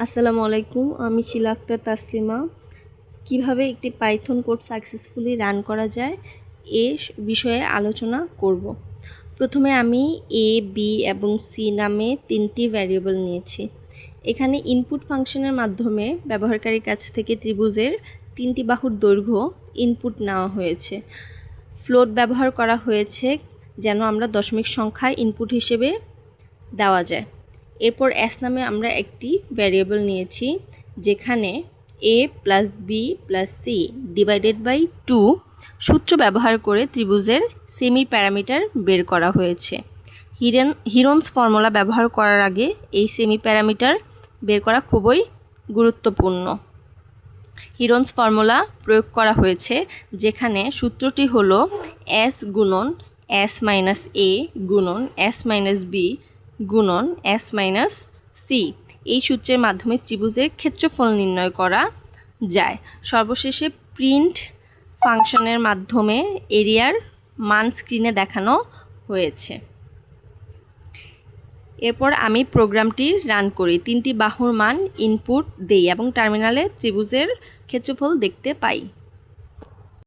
আসসালামু আলাইকুম, আমি শিলা আক্তার তাসলিমা। কিভাবে একটি পাইথন কোড সাকসেসফুলি রান করা যায় এ বিষয়ে আলোচনা করব। প্রথমে আমি এ, বি এবং সি নামে তিনটি ভ্যারিয়েবল নিয়েছি। এখানে ইনপুট ফাংশনের মাধ্যমে ব্যবহারকারীর কাছ থেকে ত্রিভুজের তিনটি বাহুর দৈর্ঘ্য ইনপুট নেওয়া হয়েছে। ফ্লোট ব্যবহার করা হয়েছে যেন আমরা দশমিক সংখ্যা ইনপুট হিসেবে দেওয়া যায়। এরপর এস নামে আমরা একটি ভ্যারিয়েবল নিয়েছি, যেখানে a plus B plus C divided by 2 সূত্র ব্যবহার করে ত্রিভুজের সেমি প্যারামিটার বের করা হয়েছে। হিরন্স ফর্মুলা ব্যবহার করার আগে এই সেমি প্যারামিটার বের করা খুবই গুরুত্বপূর্ণ। হিরন্স ফর্মুলা প্রয়োগ করা হয়েছে, যেখানে সূত্রটি হলো এস গুণন এস মাইনাস এ গুণন এস মাইনাস বি গুণন এস মাইনাস সি। এই সূত্রের মাধ্যমে ত্রিভুজের ক্ষেত্রফল নির্ণয় করা যায়। সর্বশেষে প্রিন্ট ফাংশনের মাধ্যমে এরিয়ার মান স্ক্রিনে দেখানো হয়েছে। এরপর আমি প্রোগ্রামটি রান করি, তিনটি বাহুর মান ইনপুট দেই এবং টার্মিনালে ত্রিভুজের ক্ষেত্রফল দেখতে পাই।